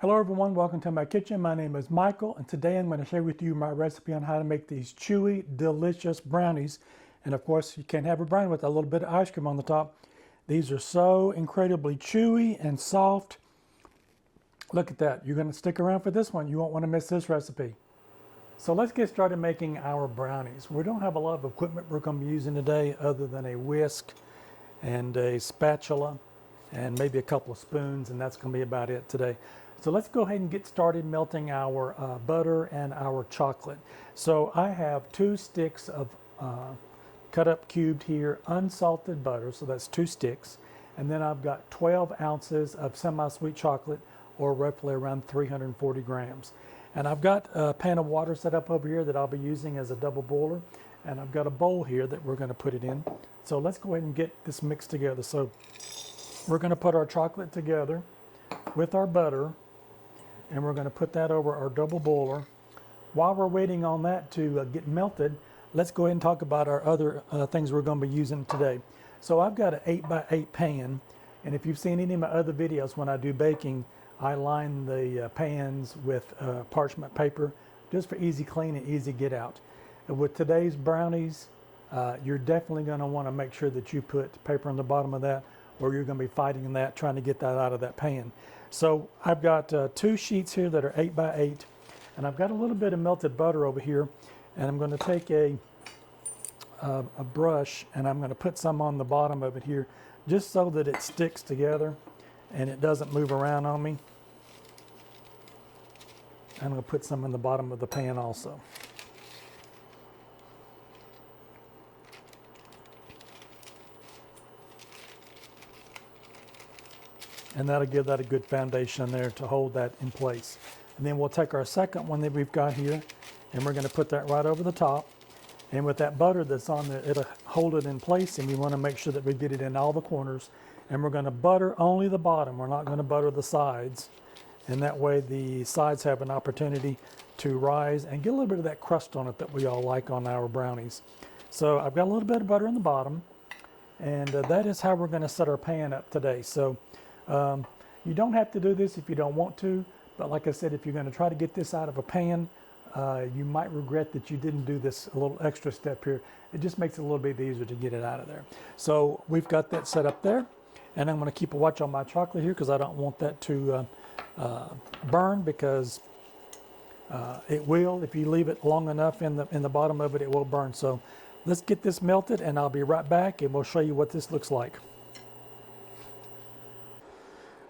Hello everyone, welcome to my kitchen. My name is Michael and today I'm going to share with you my recipe on how to make these chewy, delicious brownies. And of course, you can't have a brownie with a little bit of ice cream on the top. These are so incredibly chewy and soft. Look at that. You're going to stick around for this one. You won't want to miss this recipe. So let's get started making our brownies. We don't have a lot of equipment we're going to be using today other than a whisk and a spatula and maybe a couple of spoons, and that's going to be about it today. So let's go ahead and get started melting our butter and our chocolate. So I have 2 sticks of cut up cubed here unsalted butter, so that's 2 sticks, and then I've got 12 ounces of semi-sweet chocolate, or roughly around 340 grams. And I've got a pan of water set up over here that I'll be using as a double boiler, and I've got a bowl here that we're going to put it in. So let's go ahead and get this mixed together. So we're going to put our chocolate together with our butter, and we're going to put that over our double boiler. While we're waiting on that to get melted, let's go ahead and talk about our other things we're going to be using today. So I've got an 8x8 pan, and if you've seen any of my other videos when I do baking, I line the pans with parchment paper just for easy clean and easy get out. And with today's brownies, you're definitely going to want to make sure that you put paper on the bottom of that, or you're going to be fighting that, trying to get that out of that pan. So I've got 2 sheets here that are 8x8, and I've got a little bit of melted butter over here, and I'm going to take a brush and I'm going to put some on the bottom of it here just so that it sticks together and it doesn't move around on me. I'm going to put some in the bottom of the pan also. And that'll give that a good foundation there to hold that in place. And then we'll take our second one that we've got here, and we're going to put that right over the top. And with that butter that's on there, it'll hold it in place, and we want to make sure that we get it in all the corners. And we're going to butter only the bottom. We're not going to butter the sides. And that way the sides have an opportunity to rise and get a little bit of that crust on it that we all like on our brownies. So I've got a little bit of butter in the bottom, and that is how we're going to set our pan up today. So you don't have to do this if you don't want to, but like I said, if you're going to try to get this out of a pan, you might regret that you didn't do this a little extra step here. It just makes it a little bit easier to get it out of there. So we've got that set up there, and I'm going to keep a watch on my chocolate here because I don't want that to burn, because it will, if you leave it long enough in the bottom of it, it will burn. So let's get this melted, and I'll be right back and we'll show you what this looks like.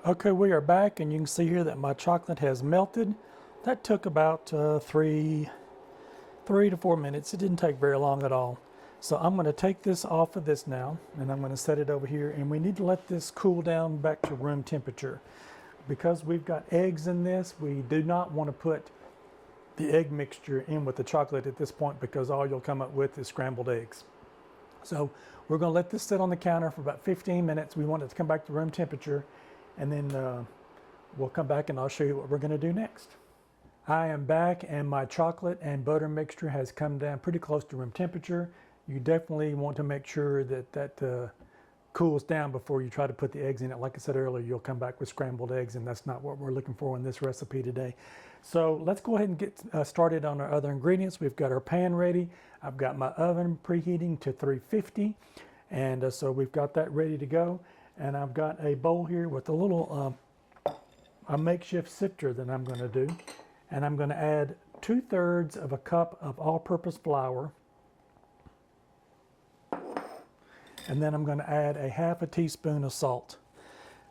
Okay, we are back, and you can see here that my chocolate has melted. That took about 3 to 4 minutes. It didn't take very long at all. So I'm going to take this off of this now, and I'm going to set it over here, and we need to let this cool down back to room temperature. Because we've got eggs in this, we do not want to put the egg mixture in with the chocolate at this point, because all you'll come up with is scrambled eggs. So we're going to let this sit on the counter for about 15 minutes. We want it to come back to room temperature, and then we'll come back and I'll show you what we're going to do next. I am back, and my chocolate and butter mixture has come down pretty close to room temperature. You definitely want to make sure that that cools down before you try to put the eggs in it. Like I said earlier, you'll come back with scrambled eggs, and that's not what we're looking for in this recipe today. So let's go ahead and get started on our other ingredients. We've got our pan ready. I've got my oven preheating to 350, and so we've got that ready to go. And I've got a bowl here with a little a makeshift sifter that I'm going to do. And I'm going to add 2/3 of a cup of all-purpose flour. And then I'm going to add a 1/2 teaspoon of salt.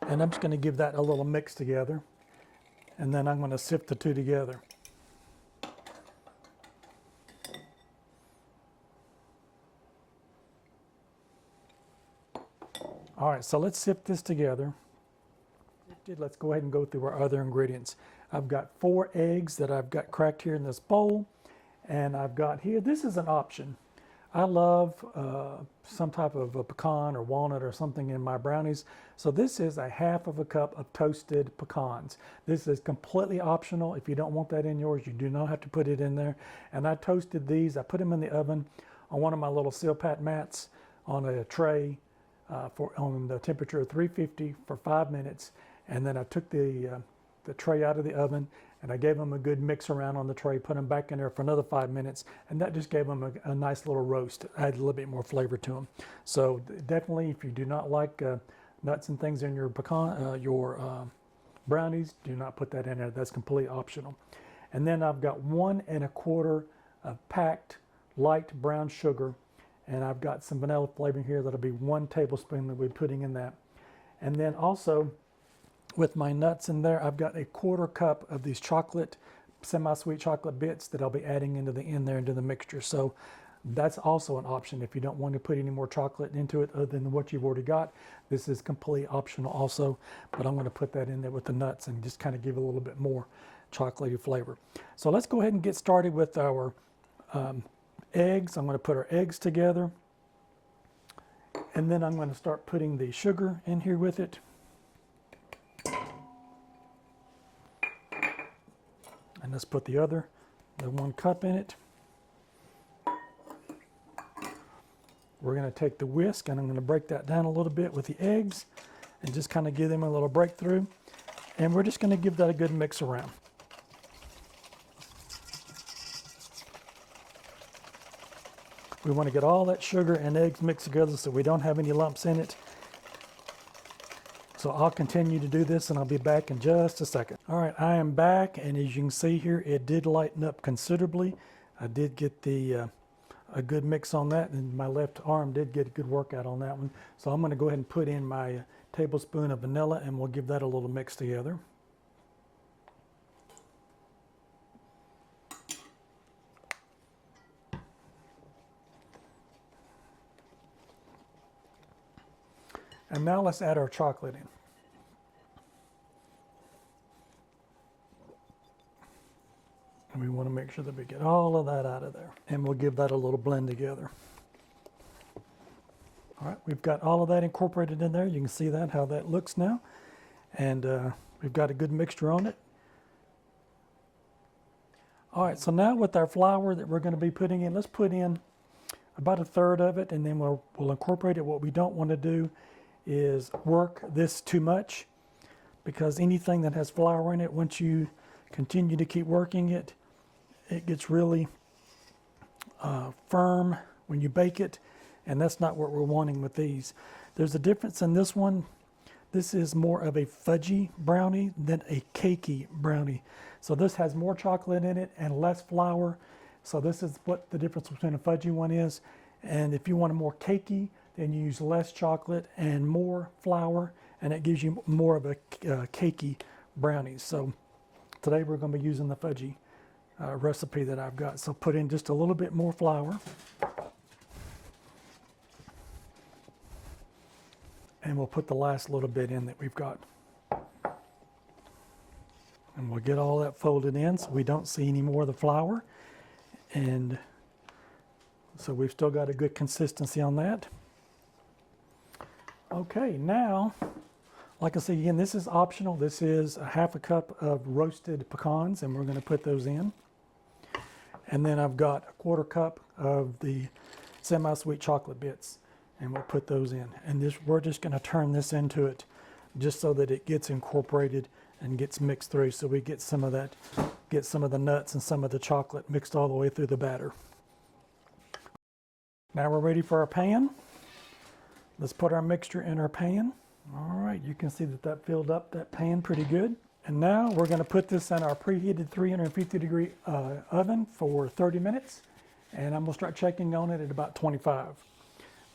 And I'm just going to give that a little mix together. And then I'm going to sift the two together. All right, so let's sift this together. Let's go ahead and go through our other ingredients. I've got 4 eggs that I've got cracked here in this bowl, and I've got here, this is an option. I love some type of a pecan or walnut or something in my brownies. So this is a 1/2 cup of toasted pecans. This is completely optional. If you don't want that in yours, you do not have to put it in there. And I toasted these. I put them in the oven on one of my little Silpat mats on a tray on the temperature of 350 for 5 minutes. And then I took the the tray out of the oven, and I gave them a good mix around on the tray, put them back in there for another 5 minutes, and that just gave them a nice little roast. Added a little bit more flavor to them. So definitely, if you do not like nuts and things in your brownies, do not put that in there. That's completely optional. And then I've got 1 1/4 of packed light brown sugar, and I've got some vanilla flavor here. That'll be 1 tablespoon that we're putting in that. And then also with my nuts in there, I've got a 1/4 cup of these chocolate, semi-sweet chocolate bits that I'll be adding into the mixture. So that's also an option if you don't want to put any more chocolate into it other than what you've already got. This is completely optional also, but I'm going to put that in there with the nuts and just kind of give a little bit more chocolatey flavor. So let's go ahead and get started with our eggs. I'm going to put our eggs together, and then I'm going to start putting the sugar in here with it. And let's put the 1 cup in it. We're going to take the whisk, and I'm going to break that down a little bit with the eggs and just kind of give them a little breakthrough. And we're just going to give that a good mix around. We want to get all that sugar and eggs mixed together so we don't have any lumps in it. So I'll continue to do this, and I'll be back in just a second. All right, I am back, and as you can see here, it did lighten up considerably. I did get a good mix on that, and my left arm did get a good workout on that one. So I'm going to go ahead and put in my tablespoon of vanilla, and we'll give that a little mix together. And now let's add our chocolate in. And we want to make sure that we get all of that out of there. And we'll give that a little blend together. All right, we've got all of that incorporated in there. You can see that, how that looks now. And we've got a good mixture on it. All right, so now with our flour that we're going to be putting in, let's put in about 1/3 of it, and then we'll incorporate it. What we don't want to do is work this too much, because anything that has flour in it, once you continue to keep working it, it gets really firm when you bake it, and that's not what we're wanting with these. There's a difference in this one. This is more of a fudgy brownie than a cakey brownie. So this has more chocolate in it and less flour. So this is what the difference between a fudgy one is. And if you want a more cakey, then you use less chocolate and more flour, and it gives you more of a cakey brownies. So today we're going to be using the fudgy recipe that I've got. So put in just a little bit more flour. And we'll put the last little bit in that we've got. And we'll get all that folded in so we don't see any more of the flour. And so we've still got a good consistency on that. Okay, now, like I said again, this is optional. This is 1/2 cup of roasted pecans, and we're going to put those in. And then I've got 1/4 cup of the semi-sweet chocolate bits, and we'll put those in. And we're just going to turn this into it just so that it gets incorporated and gets mixed through, so we get some of that, get some of the nuts and some of the chocolate mixed all the way through the batter. Now we're ready for our pan. Let's put our mixture in our pan. All right, you can see that that filled up that pan pretty good. And now we're going to put this in our preheated 350-degree oven for 30 minutes. And I'm going to start checking on it at about 25.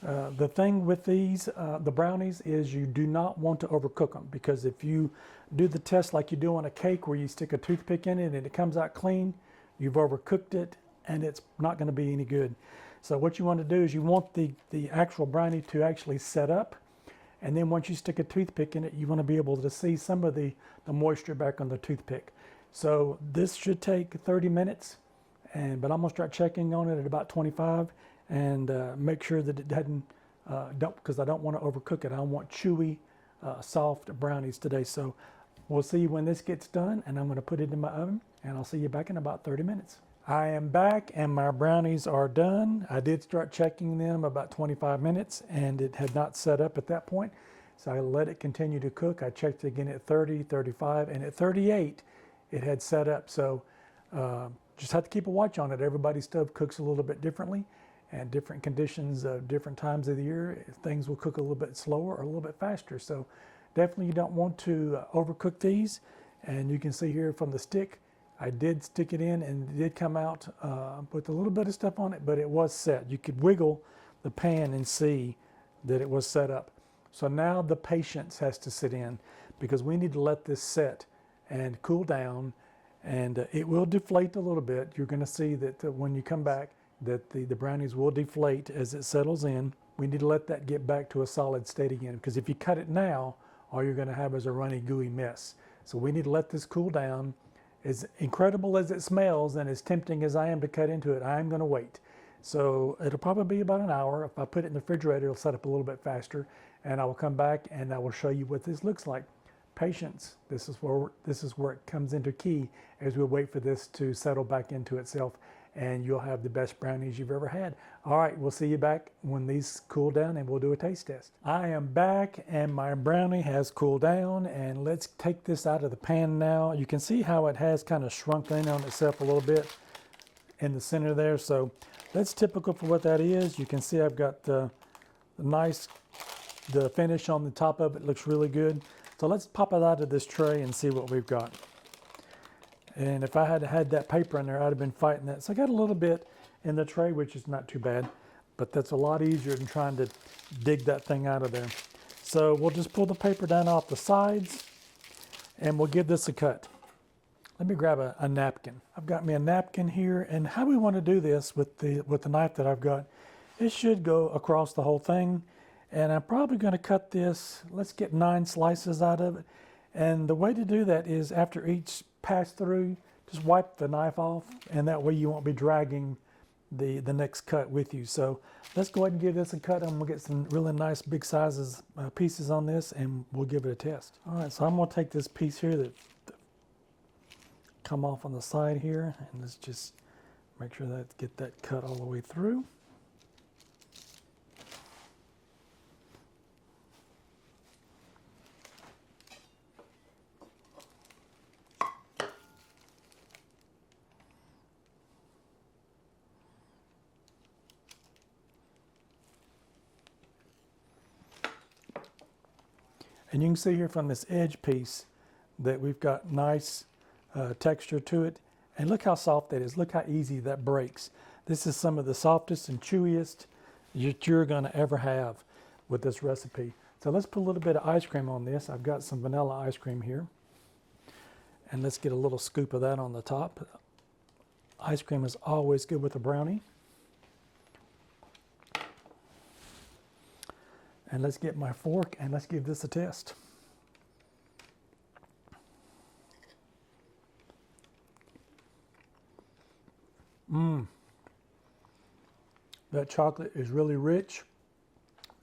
The thing with these, the brownies, is you do not want to overcook them, because if you do the test like you do on a cake where you stick a toothpick in it and it comes out clean, you've overcooked it and it's not going to be any good. So what you want to do is you want the actual brownie to actually set up, and then once you stick a toothpick in it, you want to be able to see some of the moisture back on the toothpick. So this should take 30 minutes, but I'm going to start checking on it at about 25 and make sure that it doesn't, because I don't want to overcook it. I want chewy, soft brownies today. So we'll see when this gets done, and I'm going to put it in my oven, and I'll see you back in about 30 minutes. I am back, and my brownies are done. I did start checking them about 25 minutes, and it had not set up at that point. So I let it continue to cook. I checked again at 30, 35, and at 38, it had set up. So just have to keep a watch on it. Everybody's stove cooks a little bit differently, and different conditions of different times of the year, things will cook a little bit slower or a little bit faster. So definitely you don't want to overcook these. And you can see here from the stick, I did stick it in and it did come out with a little bit of stuff on it, but it was set. You could wiggle the pan and see that it was set up. So now the patience has to sit in, because we need to let this set and cool down, and it will deflate a little bit. You're going to see that when you come back that the brownies will deflate as it settles in. We need to let that get back to a solid state again, because if you cut it now, all you're going to have is a runny, gooey mess. So we need to let this cool down. As incredible as it smells and as tempting as I am to cut into it, I'm going to wait. So it'll probably be about an hour. If I put it in the refrigerator, it'll set up a little bit faster, and I will come back and I will show you what this looks like. Patience. This is where it comes into key as we wait for this to settle back into itself, and you'll have the best brownies you've ever had. All right, we'll see you back when these cool down and we'll do a taste test. I am back and my brownie has cooled down, and let's take this out of the pan now. You can see how it has kind of shrunk in on itself a little bit in the center there. So that's typical for what that is. You can see I've got the finish on the top of it looks really good. So let's pop it out of this tray and see what we've got. And if I had had that paper in there, I'd have been fighting that. So I got a little bit in the tray, which is not too bad, but that's a lot easier than trying to dig that thing out of there. So we'll just pull the paper down off the sides and we'll give this a cut. Let me grab a napkin. I've got me a napkin here, and how we want to do this with the knife that I've got, it should go across the whole thing. And I'm probably going to cut this, let's get 9 slices out of it. And the way to do that is after each pass through, just wipe the knife off, and that way you won't be dragging the next cut with you. So let's go ahead and give this a cut. I'm going to get some really nice big sizes pieces on this, and we'll give it a test. All right, so I'm going to take this piece here that come off on the side here, and let's just make sure that get that cut all the way through. And you can see here from this edge piece that we've got nice texture to it. And look how soft that is. Look how easy that breaks. This is some of the softest and chewiest that you're going to ever have with this recipe. So let's put a little bit of ice cream on this. I've got some vanilla ice cream here. And let's get a little scoop of that on the top. Ice cream is always good with a brownie. And let's get my fork and let's give this a test. That chocolate is really rich.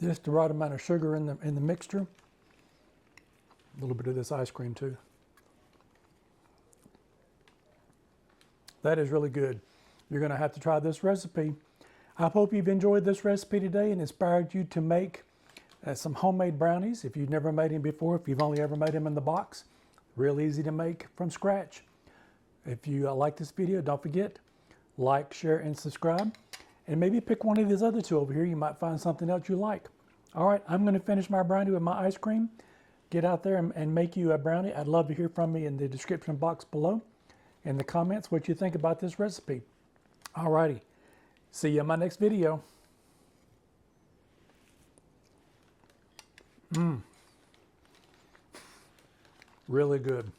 Just the right amount of sugar in the mixture. A little bit of this ice cream too. That is really good. You're going to have to try this recipe. I hope you've enjoyed this recipe today and inspired you to make some homemade brownies. If you've never made them before, if you've only ever made them in the box, real easy to make from scratch. If you like this video, don't forget, like, share, and subscribe. And maybe pick one of these other two over here. You might find something else you like. All right, I'm going to finish my brownie with my ice cream. Get out there and make you a brownie. I'd love to hear from you in the description box below, in the comments, what you think about this recipe. All righty, see you in my next video. Really good.